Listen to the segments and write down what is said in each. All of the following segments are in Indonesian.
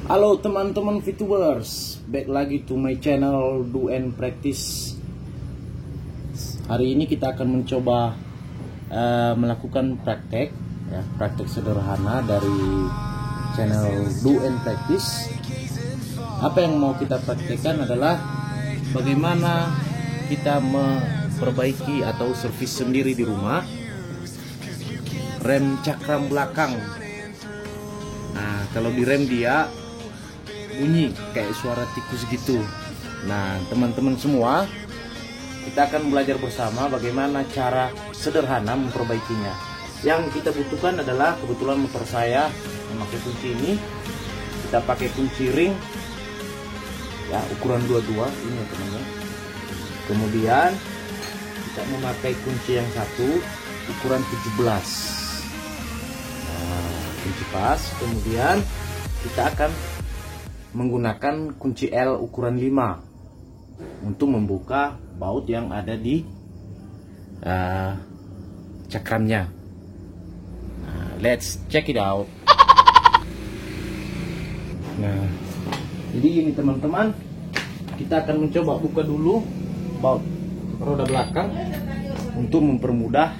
Halo teman-teman VTubers, back lagi to my channel Do and Practice. Hari ini kita akan mencoba melakukan praktek, praktek sederhana dari channel Do and Practice. Apa yang mau kita praktekkan adalah bagaimana kita memperbaiki atau servis sendiri di rumah rem cakram belakang. Nah, kalau di rem dia bunyi kayak suara tikus gitu. Nah, teman-teman semua, kita akan belajar bersama bagaimana cara sederhana memperbaikinya. Yang kita butuhkan adalah, kebetulan motor saya memakai kunci ini. Kita pakai kunci ring ya, ukuran 22 ini ya teman-teman. Kemudian kita memakai kunci yang satu ukuran 17. Nah, kunci pas. Kemudian kita akan menggunakan kunci L ukuran 5 untuk membuka baut yang ada di cakramnya. Nah, let's check it out. Nah, jadi ini teman-teman, kita akan mencoba buka dulu baut roda belakang untuk mempermudah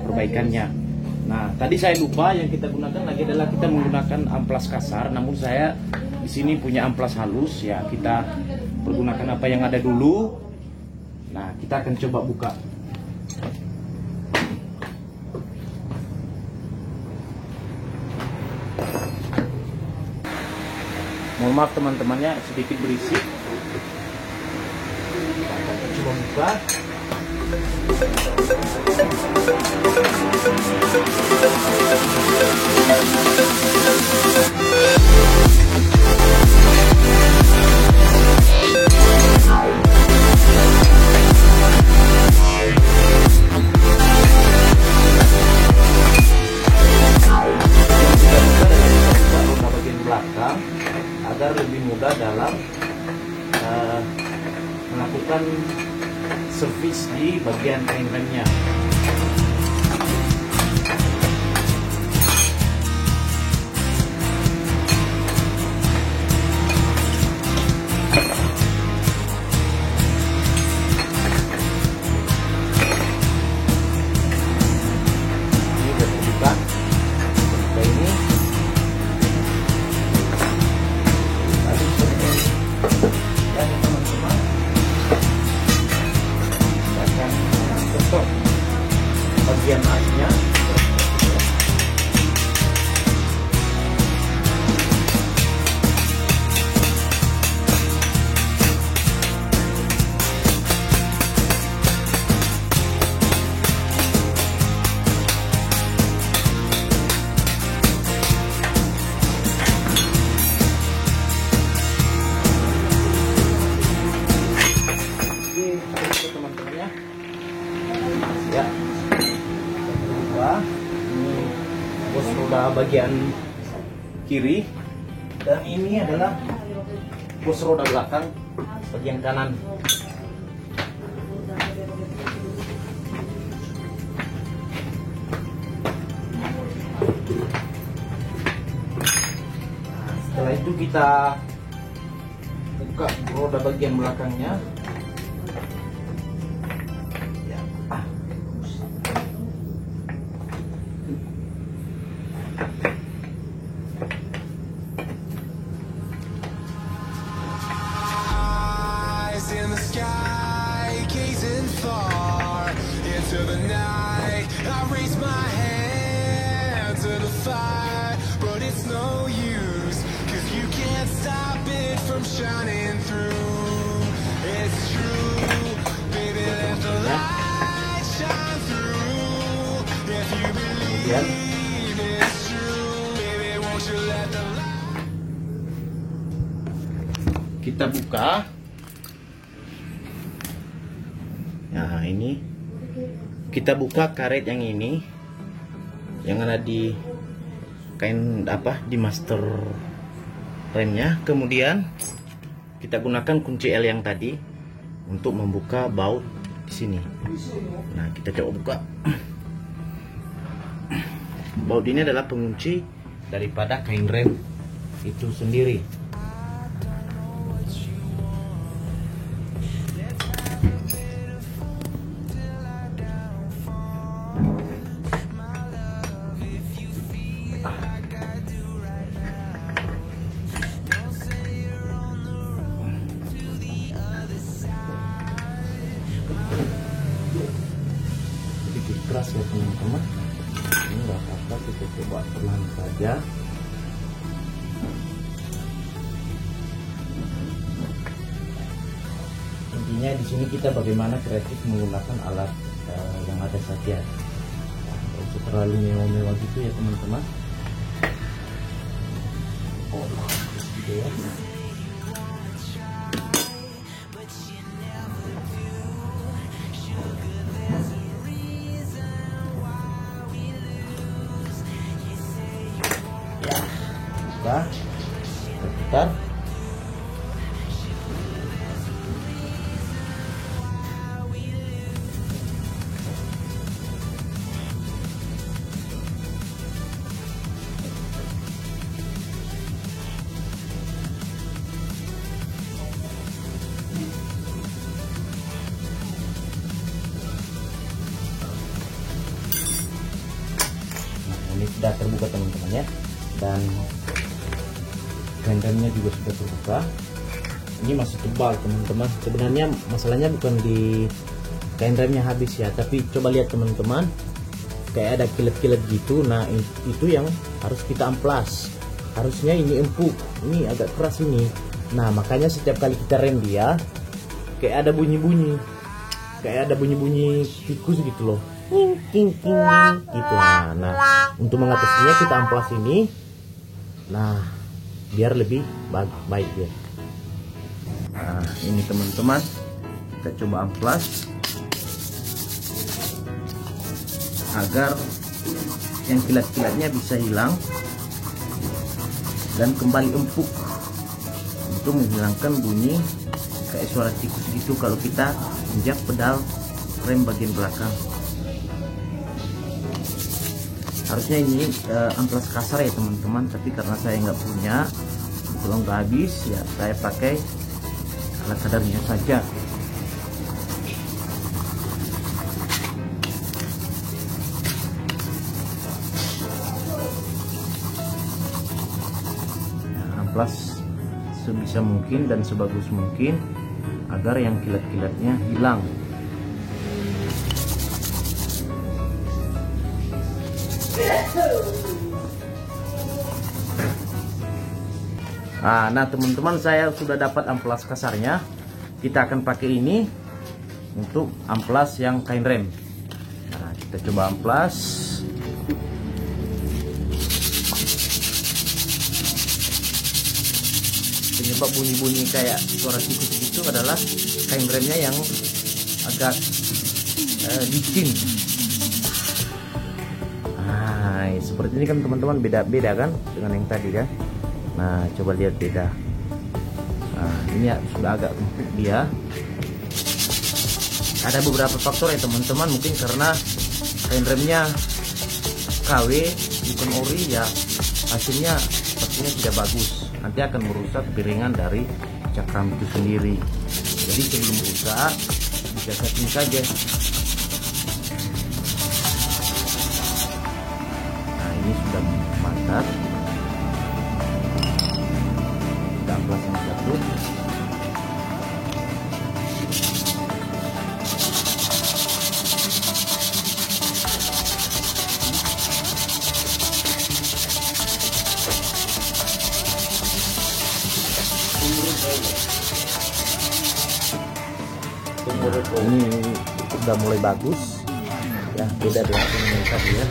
perbaikannya. Nah, tadi saya lupa, yang kita gunakan lagi adalah kita menggunakan amplas kasar. Namun saya di sini punya amplas halus ya. Kita pergunakan apa yang ada dulu. Nah, kita akan coba buka. Mohon maaf teman-temannya, sedikit berisik. Kita akan coba buka. Agar lebih mudah dalam melakukan servis di bagian remnya. Ini sudah terbuka. Seperti ini. Bagian asnya teman-temannya ya. Ini bos roda bagian kiri, dan ini adalah bos roda belakang bagian kanan. Nah, setelah itu kita buka roda bagian belakangnya. In the sky, gazing far into the night, I raise my hand to the fire, but it's no use, 'cause you can't stop it from shining through. It's true, baby, let the light shine through. If you believe it's true, baby, won't you let the light. Kita buka. Nah, ini kita buka karet yang ini, yang ada di kain di master remnya. Kemudian kita gunakan kunci L yang tadi untuk membuka baut di sini. Nah, kita coba buka. Baut ini adalah pengunci daripada kain rem itu sendiri. Sedikit keras ya teman-teman, ini nggak apa-apa, kita coba perlahan saja. Intinya di sini kita bagaimana kreatif menggunakan alat yang ada saja. Nggak usah terlalu mewah-mewah gitu ya teman-teman. Oh, gitu ya. Ya, buka, putar. Ini sudah terbuka teman-teman ya, dan grendernya juga sudah terbuka. Ini masih tebal teman-teman. Sebenarnya masalahnya bukan di kain remnya habis ya, tapi coba lihat teman-teman, kayak ada kilat-kilat gitu. Nah itu yang harus kita amplas. Harusnya ini empuk, ini agak keras ini. Nah makanya setiap kali kita rem dia kayak ada bunyi-bunyi, kayak ada bunyi-bunyi tikus gitu loh, king gitu. Nah untuk mengatasinya kita amplas ini, nah biar lebih baik ya. Nah ini teman-teman, kita coba amplas agar yang kilat-kilatnya bisa hilang dan kembali empuk, untuk menghilangkan bunyi kayak suara tikus gitu kalau kita injak pedal rem bagian belakang. Harusnya ini amplas kasar ya teman-teman, tapi karena saya nggak punya, kalau nggak habis ya saya pakai alat kadarnya saja. Nah, amplas sebisa mungkin dan sebagus mungkin agar yang kilat-kilatnya hilang. Nah teman-teman, saya sudah dapat amplas kasarnya. Kita akan pakai ini untuk amplas yang kain rem. Nah kita coba amplas. Penyebab bunyi-bunyi kayak suara tikus itu adalah kain remnya yang agak licin. Nah seperti ini kan teman-teman, beda-beda kan dengan yang tadi kan. Nah coba lihat beda. Nah ini sudah agak empuk dia. Ada beberapa faktor ya teman-teman, mungkin karena kain remnya KW bukan ori ya, hasilnya sepertinya tidak bagus. Nanti akan merusak piringan dari cakram itu sendiri. Jadi sebelum rusak bisa setting saja. Nah ini sudah mantap. Kita amplas yang satu. Ini udah mulai bagus ya, beda dengan yang tadi ya.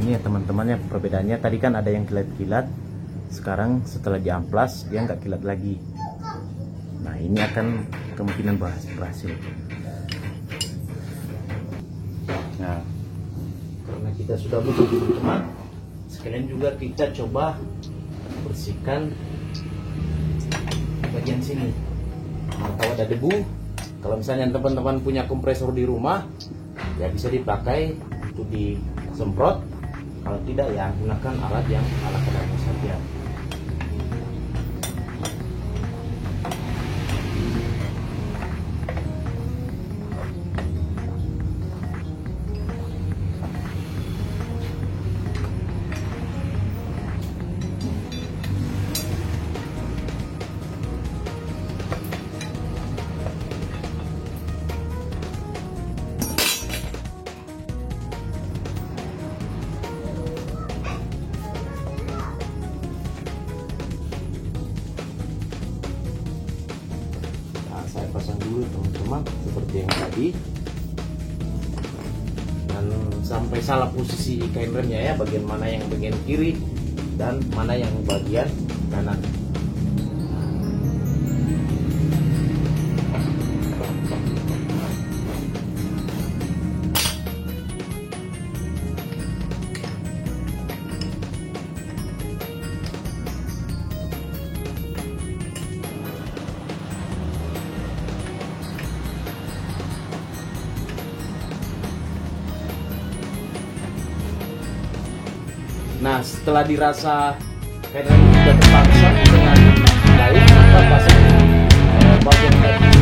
Ini ya teman-teman, ya perbedaannya tadi kan ada yang kilat-kilat, sekarang setelah diamplas dia nggak kilat lagi. Nah ini akan kemungkinan berhasil. Nah, karena kita sudah buka teman-teman, sekalian juga kita coba bersihkan bagian sini. Kalau ada debu, kalau misalnya teman-teman punya kompresor di rumah, ya bisa dipakai untuk disemprot. Kalau tidak, ya gunakan alat yang ala kadarnya saja. Saya pasang dulu teman-teman seperti yang tadi, dan sampai salah posisi kain remnya ya, bagian mana yang bagian kiri dan mana yang bagian kanan. Nah, setelah dirasa karena sudah terpasang dengan baik, maka pasang bagian tadi.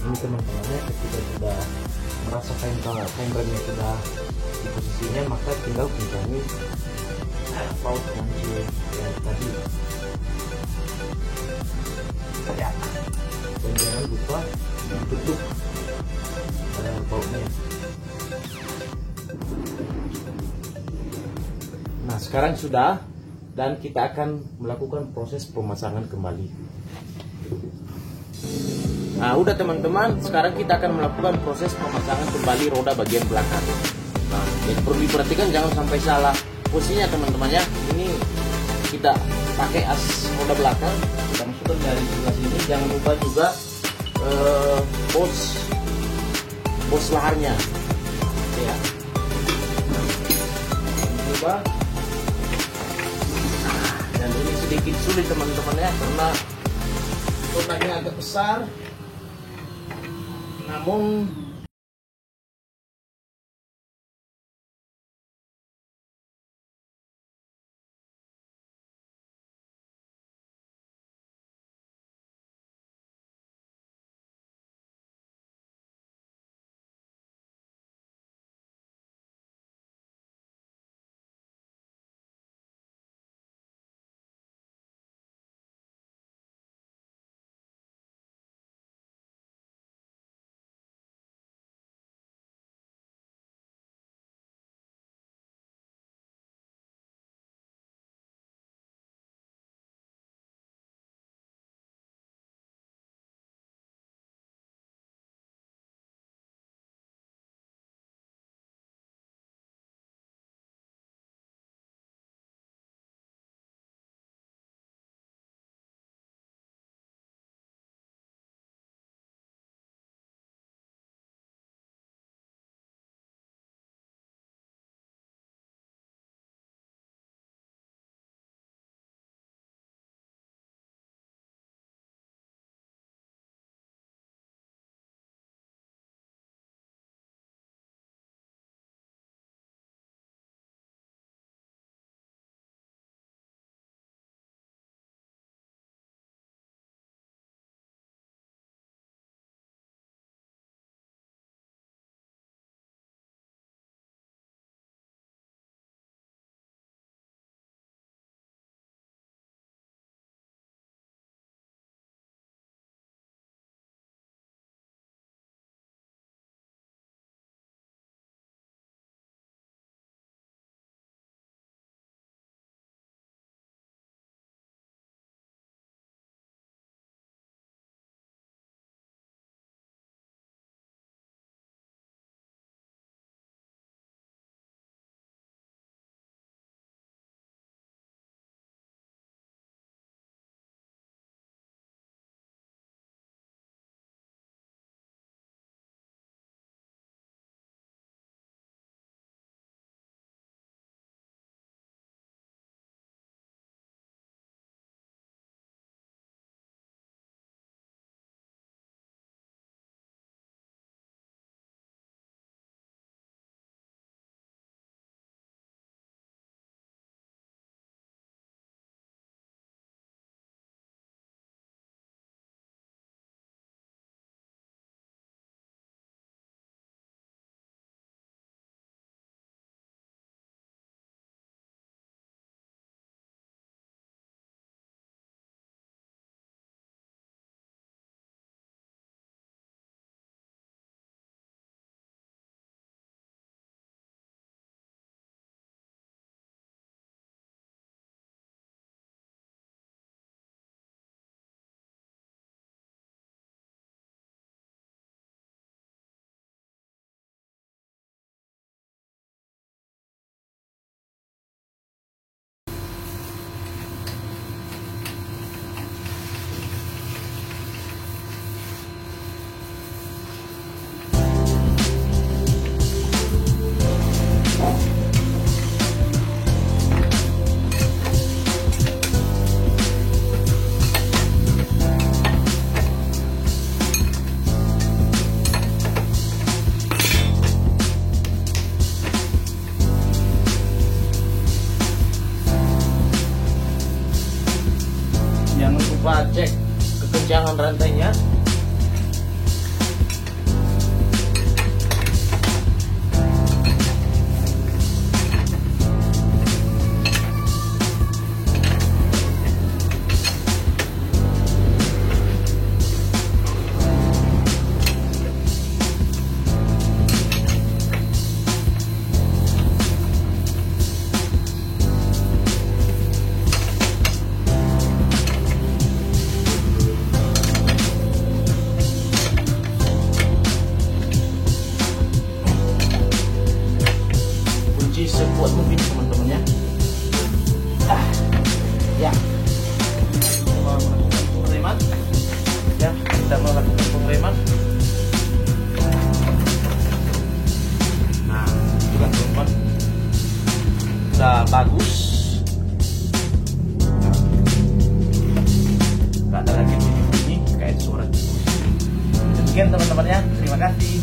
Ini teman-temannya ketika sudah merasa kain remnya sudah di posisinya, maka tinggal kunci paut kunci yang tadi ya, dan jangan lupa tutup pautnya. Nah, sekarang sudah, dan kita akan melakukan proses pemasangan kembali. Nah, udah teman-teman, sekarang kita akan melakukan proses pemasangan kembali roda bagian belakang. Nah, yang perlu diperhatikan jangan sampai salah posisinya teman-teman ya. Ini kita pakai as roda belakang, kita masukkan dari sebelah sini. Jangan lupa juga bos laharnya, ya. Coba. Dan ini sedikit sulit teman-teman ya, karena rodanya agak besar. Namun goncangan rantainya. Sekuat mungkin teman-teman ya. Ya, kita melakukan pengereman. Ya, kita melakukan pengereman. Nah, juga teman-teman, udah bagus. Nggak ada lagi bunyi-bunyi kayak suara. Demikian teman-teman ya. Terima kasih.